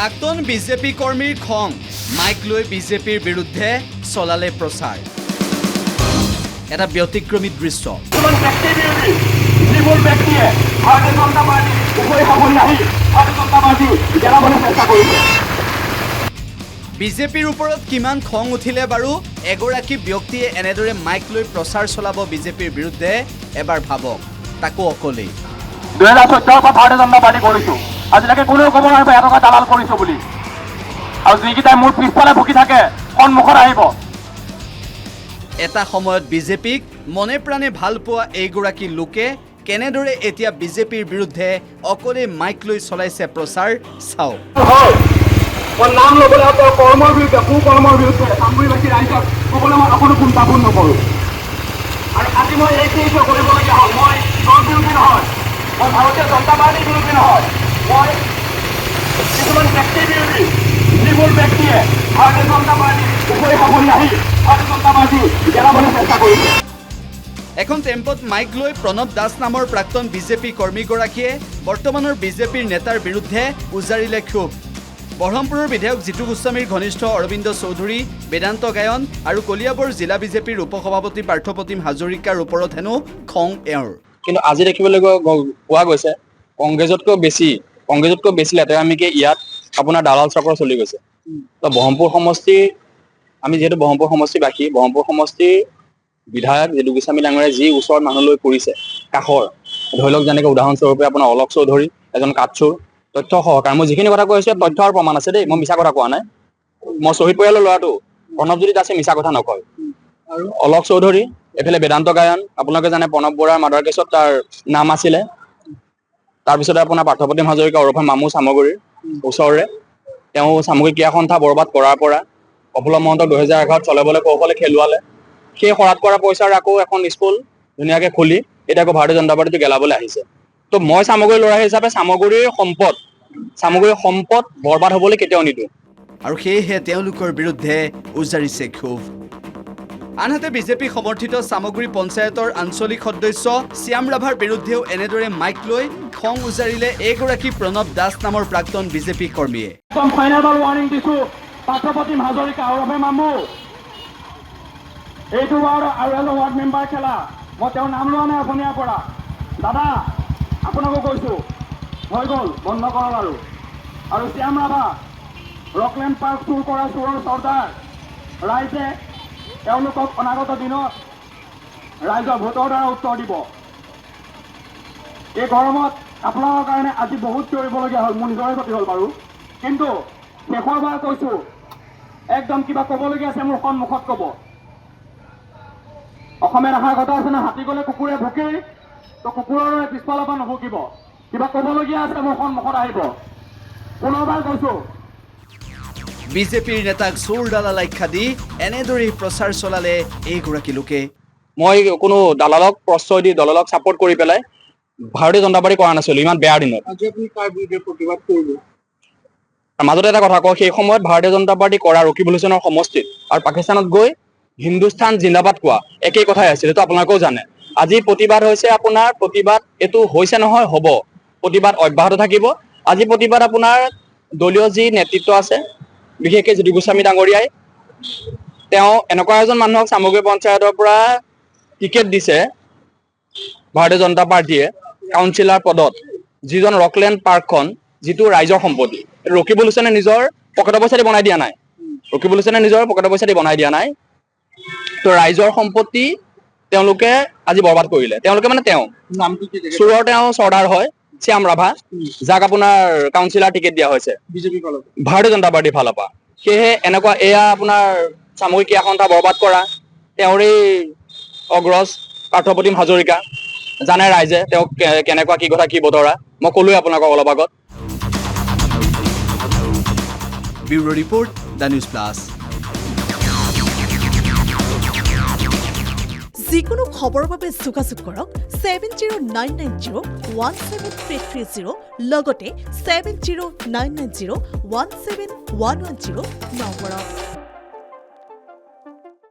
প্ৰাক্তন বিজেপি কৰ্মীৰ খং মাইক লৈ বিজেপিৰ বিৰুদ্ধে চলালে প্ৰচাৰ এটা ব্যতিক্ৰমী দৃশ্য বিজেপিৰ ওপৰত কিমান খং উঠিলে বাৰু এগৰাকী ব্যক্তিয়ে এনেদৰে মাইক লৈ প্ৰচাৰ চলাব বিজেপিৰ বিৰুদ্ধে এবাৰ ভাবক তাকো অকলেই 2014 পৰা ভাৰতীয় জনতা পাৰ্টি কৰিছো আজিলৈকে কোনেও ক'ব নোৱাৰিব এটকা দালাল কৰিছো বুলি আৰু যিকেইটাই মোৰ পিছফালে ভুকি থাকে সন্মুখত আহিব এটা সময়ত বিজেপিক মনে প্ৰাণে ভাল পোৱা এইগৰাকী লোকে কেনেদৰে এতিয়া বিজেপিৰ বিৰুদ্ধে অকলে মাইক লৈ চলাইছে প্ৰচাৰ চাওক মই নাম ল'বলৈ আপোনাৰ কৰ্মৰ বিৰুদ্ধে কুকৰ্মৰ বিৰুদ্ধে চামগুৰিবাসী ৰাইজক ক'বলৈ মই অকণো কুণ্ঠাবোধ নকৰোঁ আৰু আজি মই এই কেছ কৰিবলগীয়া হ'ল মই দল বিৰোধী নহয় মই ভাৰতীয় জনতা পাৰ্টিৰ বিৰোধী নহয় মই কিছুমান ব্যক্তি বিৰোধী যিবোৰ ব্যক্তিয়ে ভাৰতীয় জনতা পাৰ্টি উপৰি সামৰি আহি ভাৰতীয় জনতা পাৰ্টি গেলাবলৈ চেষ্টা কৰিছে এখন টেম্পত মাইক লৈ প্ৰণৱ দাস নামৰ প্ৰাক্তন বিজেপি কৰ্মীগৰাকীয়ে বৰ্তমানৰ বিজেপিৰ নেতাৰ বিৰুদ্ধে উজাৰিলে ক্ষোভ বৰহমপুৰৰ বিধায়ক জিতু গোস্বামীৰ ঘনিষ্ঠ অৰবিন্দ চৌধুৰী বেদান্ত গায়ন আৰু কলিয়াবৰ জিলা বিজেপিৰ উপসভাপতি পাৰ্থপ্ৰতিম হাজৰিকাৰ ওপৰত হেনো খং এওঁৰ কিন্তু আজি দেখিবলৈ পোৱা গৈছে কংগ্ৰেছতকৈ বেছি লেতেৰামিকে ইয়াত আপোনাৰ দালাল চক্ৰ চলি গৈছে তো বৰহমপুৰ সমষ্টি আমি যিহেতু বৰহমপুৰ সমষ্টিবাসী বৰহমপুৰ সমষ্টিৰ বিধায়ক জিতু গোস্বামী ডাঙৰীয়াই যি ওচৰত মানুহলৈ কৰিছে কাষৰ ধৰি লওক যেনেকৈ উদাহৰণস্বৰূপে আপোনাৰ অলক চৌধুৰী এজন কাটচুৰ তথ্য সহকাৰ মই যিখিনি কথা কৈছোঁ তথ্য আৰু প্ৰমাণ আছে দেই মই মিছা কথা কোৱা নাই মই শ্বহীদ পৰিয়ালৰ ল'ৰাটো প্ৰণৱজ্যোতি দাসে মিছা কথা নকয় আৰু অলক চৌধুৰী এফালে বেদান্ত গায়ন আপোনালোকে জানে প্ৰণৱ বৰাৰ মাৰ্ডাৰ কেছত তাৰ নাম আছিলে তাৰপিছতে আপোনাৰ পাৰ্থপ্ৰতিম হাজৰিকা ওৰফে মামু চামগুৰিৰ ওচৰৰে তেওঁ সামগ্ৰিক ক্ৰীড়া সন্থা বৰবাদ কৰাৰ পৰা প্ৰফুল্ল মহন্তক 2011 চলাবলৈ কৌশলে খেলুৱালে সেই শৰাত কৰা পইচাৰ আকৌ এখন স্কুল ধুনীয়াকৈ খুলি এতিয়া আকৌ ভাৰতীয় জনতা পাৰ্টিটো গেলাবলৈ আহিছে তো মই সামগ্ৰী ল'ৰা হিচাপে সামগ্ৰীৰ সম্পদ বৰবাদ হ'বলৈ কেতিয়াও নিদিওঁ আৰু সেয়েহে তেওঁলোকৰ বিৰুদ্ধে উজাৰিছে ক্ষোভ আনহাতে বিজেপি সমৰ্থিত সামগ্ৰী পঞ্চায়তৰ আঞ্চলিক সদস্য শ্যাম ৰাভাৰ বিৰুদ্ধেও এনেদৰে মাইক লৈ খং উজাৰিলে এইগৰাকী প্ৰণৱ দাস নামৰ প্ৰাক্তন বিজেপি কৰ্মীয়ে একদম ফাইনেল ৱাৰ্নিং দিছো পাৰ্থপ্ৰতিম হাজৰিকা ওৰফে মামু এইটো ৱাৰ্ড আৰু এজন ৱাৰ্ড মেম্বাৰ খেলা মই তেওঁৰ নাম লোৱা নাই অসমীয়াৰ পৰা দাদা আপোনাকো কৈছোঁ হৈ গ'ল বন্ধ কৰক আৰু শ্যাম ৰাভা ৰকলেণ্ড পাৰ্ক চুৰ কৰা চোৰৰ চৰ্দাৰ ৰাইজে তেওঁলোকক অনাগত দিনত ৰাইজৰ ভোটৰ দ্বাৰা উত্তৰ দিব এই গৰমত আপোনালোকৰ কাৰণে আজি বহুত কৰিবলগীয়া হ'ল মোৰ নিজৰে ক্ষতি হ'ল বাৰু কিন্তু শেষৰবাৰ কৈছোঁ একদম কিবা ক'বলগীয়া আছে মোৰ সন্মুখত ক'ব অসমীয়া ভাষাৰ কথা আছে না হাতী গ'লে কুকুৰে ভুকি তো কুকুৰৰ দৰে পিছফালৰ পৰা নুভুকিব কিবা ক'বলগীয়া আছে মোৰ সন্মুখত আহিব পুনৰবাৰ কৈছোঁ বিজেপিৰ নেতাক চোৰ দালাল আখ্যা দি এনেদৰে প্ৰচাৰ চলালে এইগৰাকী লোকে মই কোনো দালালক প্ৰশ্ৰয় দি দলালক ছাপোৰ্ট কৰি পেলাই ভাৰতীয় জনতা পাৰ্টি কৰা নাছিলোঁ ইমান বেয়া দিনত মাজতে এটা কথা কওঁ সেই সময়ত ভাৰতীয় জনতা পাৰ্টি কৰা ৰকিবুল হুছেইনৰ সমষ্টিত আৰু পাকিস্তানত গৈ হিন্দুস্তান জিন্দাবাদ কোৱা একেই কথাই আছিল এইটো আপোনালোকেও জানে আজি প্ৰতিবাদ হৈছে আপোনাৰ প্ৰতিবাদ এইটো হৈছে নহয় হ'ব প্ৰতিবাদ অব্যাহত থাকিব আজি প্ৰতিবাদ আপোনাৰ দলীয় যি নেতৃত্ব আছে বিশেষকৈ জিতু গোস্বামী ডাঙৰীয়াই তেওঁ এনেকুৱা এজন মানুহক সামগ্ৰী পঞ্চায়তৰ পৰা টিকেট দিছে ভাৰতীয় জনতা পাৰ্টীয়ে কাউন্সিলৰ পদত যিজন ৰকলেণ্ড পাৰ্কখন যিটো ৰাইজৰ সম্পত্তি ৰকিবুল হুছেইনে নিজৰ পকেটৰ পইচা দি বনাই দিয়া নাই তো ৰাইজৰ সম্পত্তি তেওঁলোকে আজি বৰবাদ কৰিলে তেওঁলোকে মানে তেওঁ চোৰৰ তেওঁ চৰ্দাৰ হয় শ্যাম ৰাভা যাক আপোনাৰ কাউন্সিলৰ টিকেট দিয়া হৈছে ভাৰতীয় জনতা পাৰ্টিৰ ফালৰ পৰা সেয়েহে এনেকুৱা এয়া আপোনাৰ সামগ্ৰিক ক্ৰীড়া সন্থা বৰবাদ কৰা তেওঁৰেই অগ্ৰজ পাৰ্থপ্ৰতিম হাজৰিকা জানে ৰাইজে তেওঁ কেনেকুৱা কি কথা কি বতৰা মই ক'লোৱে আপোনালোকক অলপ আগত bureau report the news plus যিকোনো খবৰৰ বাবে যোগাযোগ কৰক 7099017330 লগতে 7099017110 নম্বৰত